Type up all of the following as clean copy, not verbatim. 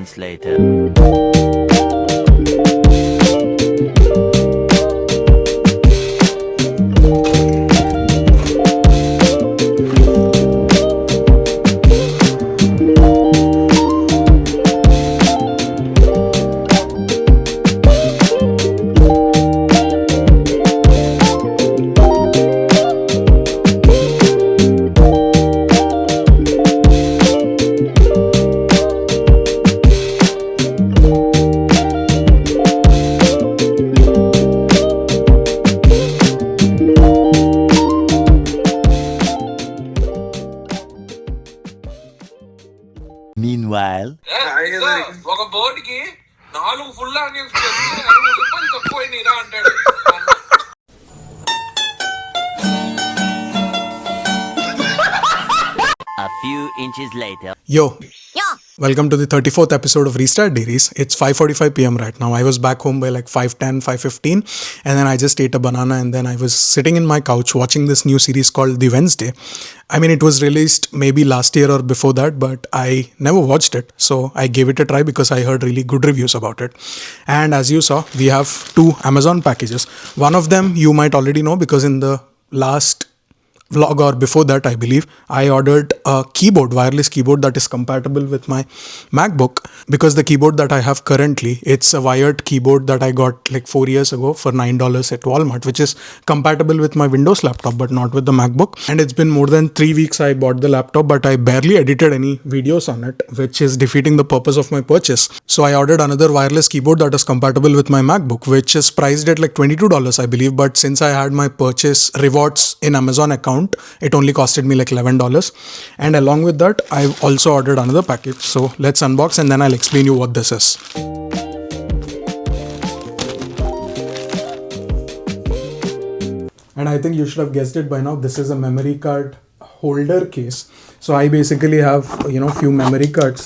months later. Meanwhile, ఒక బోర్డుకి 4 full onions చేస్తే 60 రూపాయలు తక్కువైనరా అంటాడు. a few inches later. Yo, welcome to the 34th episode of Restart Diaries. It's 5:45 p.m. right now. I was back home by like 5:10, 5:15, and then I just ate a banana, and then I was sitting in my couch watching this new series called The Wednesday. I mean, it was released maybe last year or before that, but I never watched it. So I gave it a try because I heard really good reviews about it. And as you saw, we have 2 Amazon packages. One of them you might already know because in the last vlog or before that, I believe, I ordered a keyboard, wireless keyboard that is compatible with my MacBook, because the keyboard that I have currently, it's a wired keyboard that I got like 4 years ago for $9 at Walmart, which is compatible with my Windows laptop but not with the MacBook. And it's been more than 3 weeks I bought the laptop, but I barely edited any videos on it, which is defeating the purpose of my purchase. So I ordered another wireless keyboard that is compatible with my MacBook, which is priced at like $22, I believe, but since I had my purchase rewards in Amazon account, it only costed me like $11. And along with that, I've also ordered another package. So let's unbox and then I'll explain you what this is. And I think you should have guessed it by now. This is a memory card holder case. So I basically have, few memory cards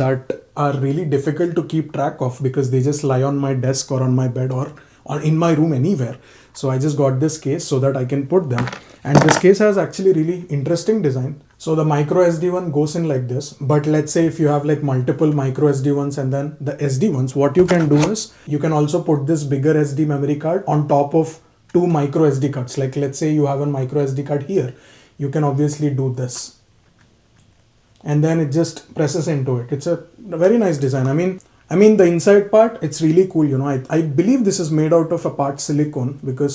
that are really difficult to keep track of because they just lie on my desk or on my bed or in my room anywhere. So I just got this case so that I can put them. And this case has actually really interesting design. So the micro SD one goes in like this. But let's say if you have like multiple micro SD ones and then the SD ones, what you can do is you can also put this bigger SD memory card on top of 2 micro SD cards. Like let's say you have a micro SD card here. You can obviously do this. And then it just presses into it. It's a very nice design. I mean the inside part, it's really cool. I believe this is made out of a part silicone because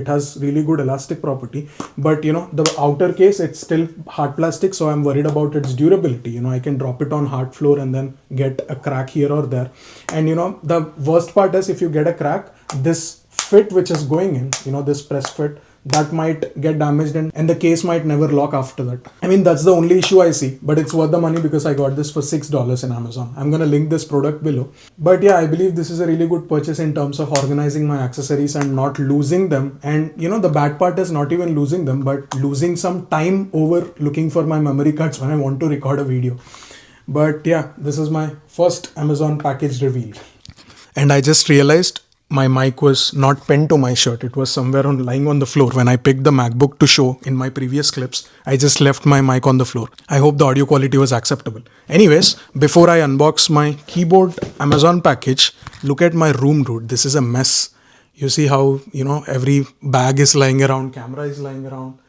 it has really good elastic property, but the outer case, it's still hard plastic, so I'm worried about its durability. I can drop it on hard floor and then get a crack here or there. And the worst part is if you get a crack, this fit which is going in, this press fit, that might get damaged and the case might never lock after that. I mean, that's the only issue I see, but it's worth the money because I got this for $6 in Amazon. I'm going to link this product below. But yeah, I believe this is a really good purchase in terms of organizing my accessories and not losing them. And the bad part is not even losing them, but losing some time over looking for my memory cards when I want to record a video. But yeah, this is my first Amazon package reveal. And I just realized my mic was not pinned to my shirt. It was somewhere lying on the floor. When I picked the MacBook to show in my previous clips, I just left my mic on the floor. I hope the audio quality was acceptable. Anyways, before I unbox my keyboard Amazon package, look at my room, dude. This is a mess. You see how, every bag is lying around, camera is lying around.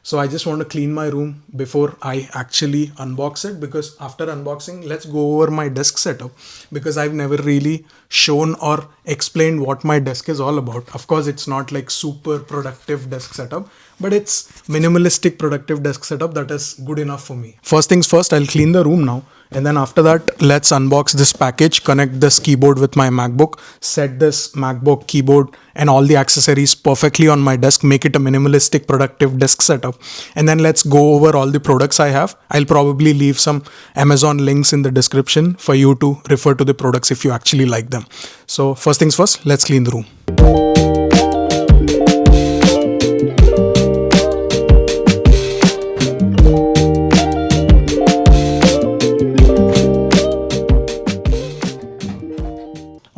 So I just want to clean my room before I actually unbox it, because after unboxing, let's go over my desk setup, because I've never really shown or explained what my desk is all about. Of course, it's not like super productive desk setup, but it's minimalistic productive desk setup that is good enough for me. First things first, I'll clean the room now. And then after that, let's unbox this package, connect this keyboard with my MacBook, set this MacBook keyboard and all the accessories perfectly on my desk, make it a minimalistic productive desk setup. And then let's go over all the products I have. I'll probably leave some Amazon links in the description for you to refer to the products if you actually like them. So first things first, let's clean the room.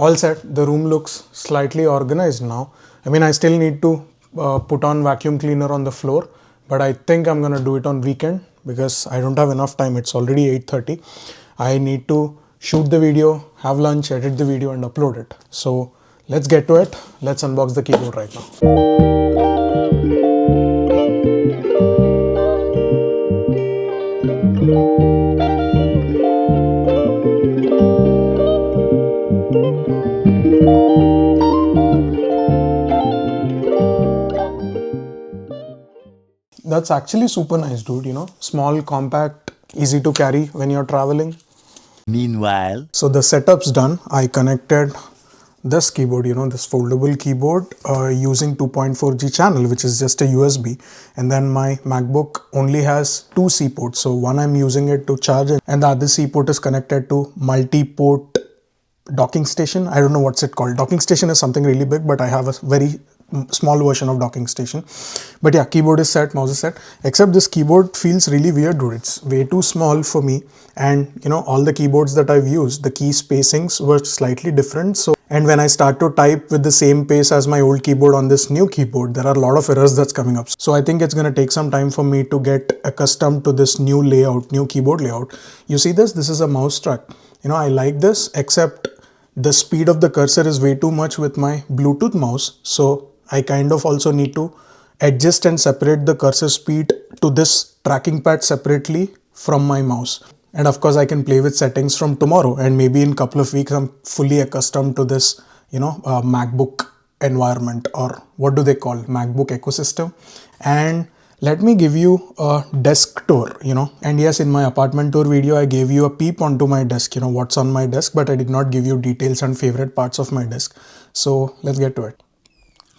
All set, the room looks slightly organized now. I mean, I still need to put on vacuum cleaner on the floor, but I think I'm gonna do it on weekend because I don't have enough time. It's already 8:30. I need to shoot the video, have lunch, edit the video and upload it. So let's get to it. Let's unbox the keyboard right now. That's actually super nice, dude, you know, small, compact, easy to carry when you're traveling. Meanwhile, So the setup's done. I connected this keyboard, you know, this foldable keyboard using 2.4G channel, which is just a USB. And then my MacBook only has two C ports. So one I'm using it to charge it, and the other C port is connected to multi-port docking station. I don't know what's it called. Docking station is something really big, but I have a very small version of docking station. But yeah, keyboard is set, mouse is set, except this keyboard feels really weird, dude. It's way too small for me, and you know, all the keyboards that I've used, the key spacings were slightly different. So, and when I start to type with the same pace as my old keyboard on this new keyboard, there are a lot of errors that's coming up. So I think it's going to take some time for me to get accustomed to this new layout, new keyboard layout. You see this is a mouse track. You know, I like this, except the speed of the cursor is way too much with my Bluetooth mouse. So I kind of also need to adjust and separate the cursor speed to this tracking pad separately from my mouse. And of course I can play with settings from tomorrow, and maybe in a couple of weeks I'm fully accustomed to this, you know, MacBook environment, or what do they call, MacBook ecosystem. And let me give you a desk tour, you know. And yes, in my apartment tour video, I gave you a peep onto my desk, you know, what's on my desk, but I did not give you details and favorite parts of my desk. So let's get to it.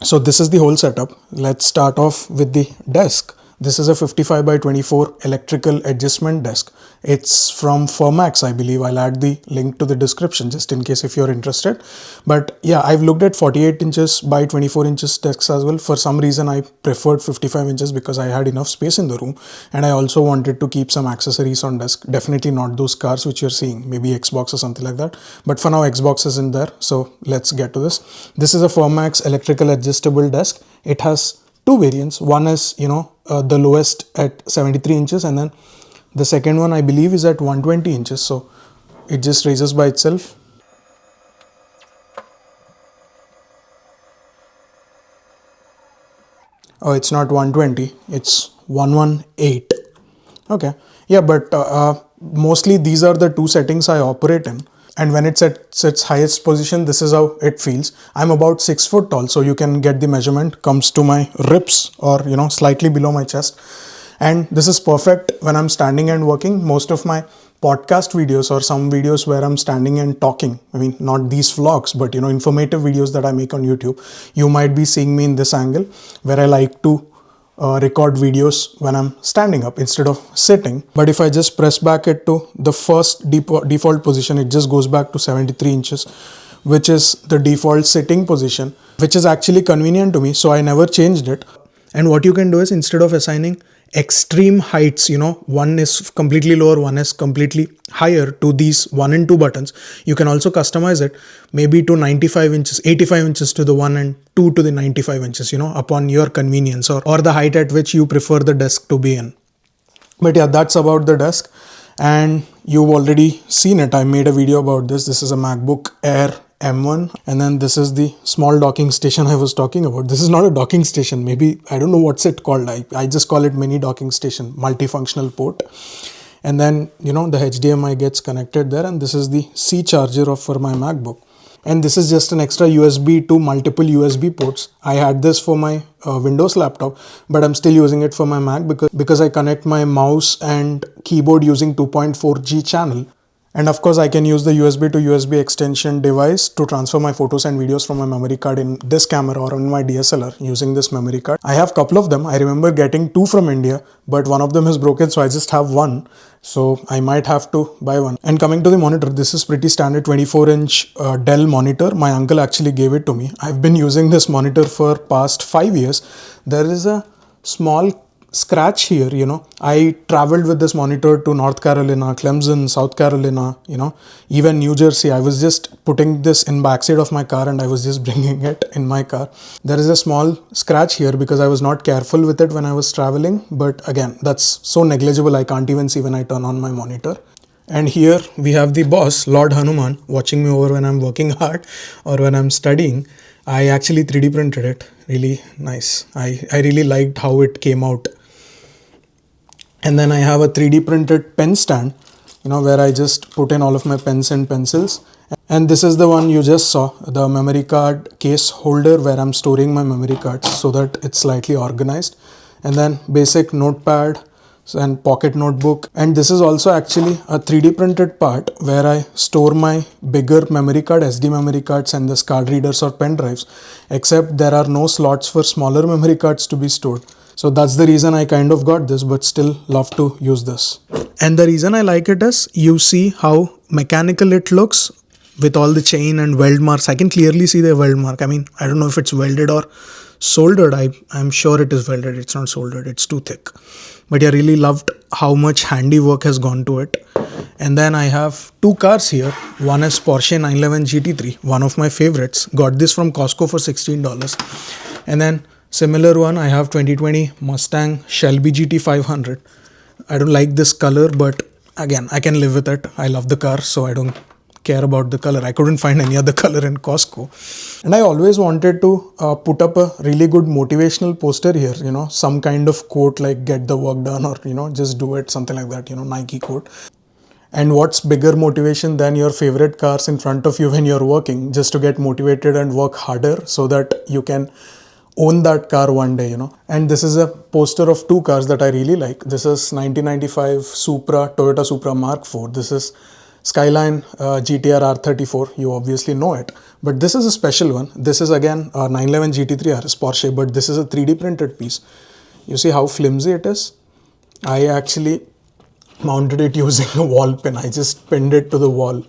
So this is the whole setup. Let's start off with the desk. This is a 55 by 24 electrical adjustment desk. It's from Firmax, I believe. I'll add the link to the description just in case if you're interested. But yeah, I've looked at 48 inches by 24 inches desks as well. For some reason, I preferred 55 inches because I had enough space in the room. And I also wanted to keep some accessories on desk. Definitely not those cars which you're seeing, maybe Xbox or something like that. But for now, Xbox is in there. So let's get to this. This is a Firmax electrical adjustable desk. It has two variants. One is, you know, the lowest at 73 inches, and then the second one I believe is at 120 inches. So it just raises by itself. Oh, it's not 120, it's 118. Okay, yeah, but mostly these are the two settings I operate in. And when it's at its highest position, this is how it feels. I'm about 6 foot tall, so you can get the measurement, comes to my ribs, or you know, slightly below my chest. And this is perfect when I'm standing and working. Most of my podcast videos, or some videos where I'm standing and talking, I mean, not these vlogs, but you know, informative videos that I make on YouTube, you might be seeing me in this angle where I like to record videos when I'm standing up instead of sitting. But if I just press back it to the first default position, it just goes back to 73 inches, which is the default sitting position, which is actually convenient to me. So I never changed it. And what you can do is, instead of assigning extreme heights, you know, one is completely lower, one is completely higher to these 1 and 2 buttons, you can also customize it maybe to 95 inches, 85 inches to the 1 and 2 to the 95 inches, you know, upon your convenience, or the height at which you prefer the desk to be in. But yeah, that's about the desk, and you've already seen it. I made a video about this. This is a MacBook Air M1, and then this is the small docking station I was talking about. This is not a docking station, maybe, I don't know what's it called. I just call it mini docking station, multifunctional port. And then, you know, the HDMI gets connected there, and this is the C charger for my MacBook. And this is just an extra USB to multiple USB ports. I had this for my Windows laptop, but I'm still using it for my Mac because I connect my mouse and keyboard using 2.4G channel. And of course, I can use the USB to USB extension device to transfer my photos and videos from my memory card in this camera or on my DSLR using this memory card. I have a couple of them. I remember getting two from India, but one of them is broken, so I just have one. So I might have to buy one. And coming to the monitor, this is pretty standard 24-inch Dell monitor. My uncle actually gave it to me. I've been using this monitor for past 5 years. There is a small scratch here, you know. I traveled with this monitor to North Carolina, Clemson, South Carolina, you know, even New Jersey. I was just putting this in backside of my car and I was just bringing it in my car. There is a small scratch here because I was not careful with it when I was traveling, but again, that's so negligible I can't even see when I turn on my monitor. And here we have the boss, Lord Hanuman, watching me over when I'm working hard or when I'm studying. I actually 3D printed it. Really nice. I really liked how it came out. And then I have a 3D printed pen stand, where I just put in all of my pens and pencils. And this is the one you just saw, the memory card case holder where I'm storing my memory cards so that it's slightly organized. And then basic notepad and pocket notebook. And this is also actually a 3D printed part where I store my bigger memory card, SD memory cards and this card readers or pen drives, except there are no slots for smaller memory cards to be stored. So that's the reason I kind of got this, but still love to use this. And the reason I like it is you see how mechanical it looks with all the chain and weld marks. I can clearly see the weld mark. I mean, I don't know if it's welded or soldered. I'm sure it is welded. It's not soldered. It's too thick. But I really loved how much handiwork has gone to it. And then I have two cars here. One is Porsche 911 GT3, one of my favorites. Got this from Costco for $16. And then similar one, I have 2020 Mustang Shelby GT 500. I don't like this color, but again, I can live with it. I love the car, so I don't care about the color. I couldn't find any other color in Costco. And I always wanted to put up a really good motivational poster here, some kind of quote like get the work done or, just do it, something like that, Nike quote. And what's bigger motivation than your favorite cars in front of you when you're working, just to get motivated and work harder so that you can own that car one day, And this is a poster of two cars that I really like. This is 1995 Supra, Toyota Supra Mark IV. This is Skyline GTR R34. You obviously know it. But this is a special one. This is again a 911 GT3 RS Porsche, but this is a 3D printed piece. You see how flimsy it is? I actually mounted it using a wall pin. I just pinned it to the wall.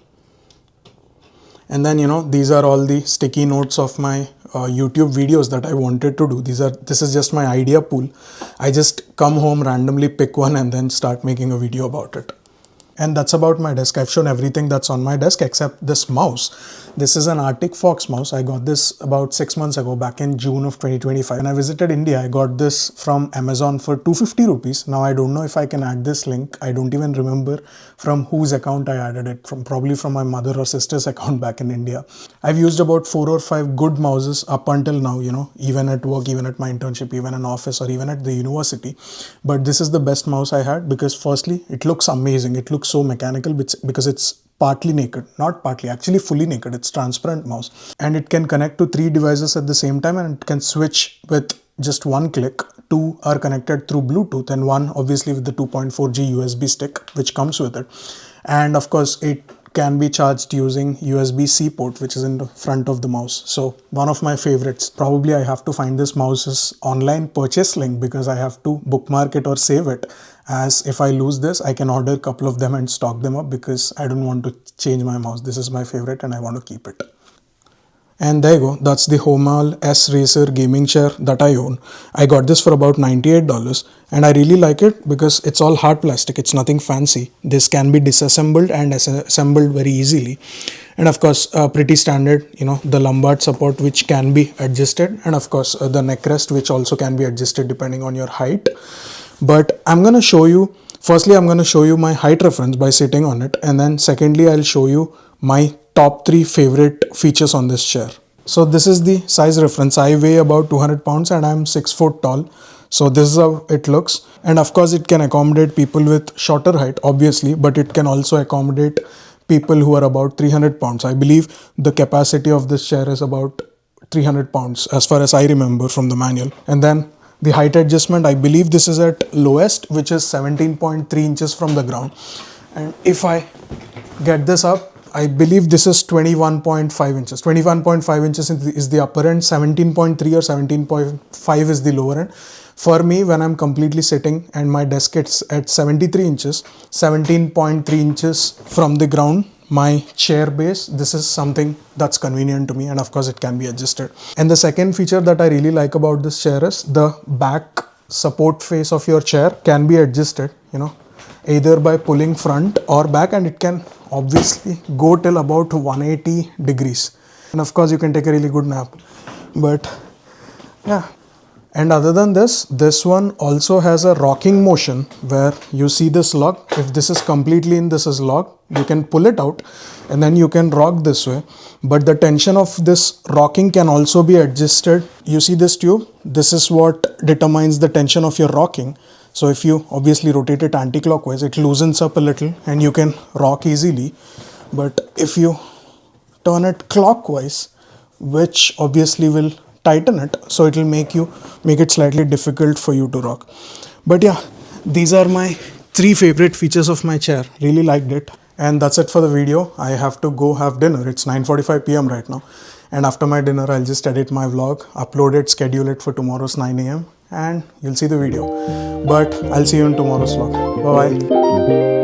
And then, these are all the sticky notes of my YouTube videos that I wanted to do. This is just my idea pool. I just come home, randomly pick one and then start making a video about it. And that's about my desk. I've shown everything that's on my desk except this mouse. This is an Arctic Fox mouse. I got this about 6 months ago, back in June of 2025. When I visited India, I got this from Amazon for 250 rupees. Now I don't know if I can add this link. I don't even remember from whose account I added it from, probably from my mother or sister's account back in India. I've used about 4 or 5 good mouses up until now, even at work, even at my internship, even in office or even at the university. But this is the best mouse I had because firstly, it looks amazing. It looks so mechanical because it's partly naked, not partly, actually fully naked. It's transparent mouse and it can connect to 3 devices at the same time, and it can switch with just one click. 2 are connected through Bluetooth and one obviously with the 2.4G USB stick which comes with it. And of course it can be charged using USB-C port which is in the front of the mouse. So one of my favorites. Probably I have to find this mouse's online purchase link because I have to bookmark it or save it, as if I lose this I can order a couple of them and stock them up because I don't want to change my mouse. This is my favorite and I want to keep it. And there you go, that's the Homal S Racer gaming chair that I own. I got this for about $98 and I really like it because it's all hard plastic, it's nothing fancy. This can be disassembled and assembled very easily. And of course, pretty standard, the lumbar support which can be adjusted, and of course the neck rest which also can be adjusted depending on your height. But I'm going to show you, firstly I'm going to show you my height reference by sitting on it, and then secondly I'll show you my top 3 favorite features on this chair. So this is the size reference. I weigh about 200 pounds and I'm 6 foot tall. So this is how it looks. And of course it can accommodate people with shorter height, obviously, but it can also accommodate people who are about 300 pounds. I believe the capacity of this chair is about 300 pounds as far as I remember from the manual. And then the height adjustment, I believe this is at lowest, which is 17.3 inches from the ground. And if I get this up, I believe this is 21.5 inches. 21.5 inches is the upper end, 17.3 or 17.5 is the lower end. For me, when I'm completely sitting and my desk is at 73 inches, 17.3 inches from the ground, my chair base, this is something that's convenient to me, and of course it can be adjusted. And the second feature that I really like about this chair is the back support face of your chair can be adjusted, either by pulling front or back, and it can obviously go till about 180 degrees. And of course you can take a really good nap. But yeah, And other than this one also has a rocking motion where you see this lock. If this is completely in, this is locked, you can pull it out and then you can rock this way. But the tension of this rocking can also be adjusted. You see this tube? This is what determines the tension of your rocking. So if you obviously rotate it anti-clockwise, it loosens up a little and you can rock easily. But if you turn it clockwise, which obviously will tighten it, so it will make it slightly difficult for you to rock. But yeah, these are my 3 favorite features of my chair. Really liked it. And that's it for the video. I have to go have dinner. It's 9:45 p.m. right now, and after my dinner I'll just edit my vlog, upload it, schedule it for tomorrow's 9 a.m. and you'll see the video. But I'll see you in tomorrow's vlog. Bye bye.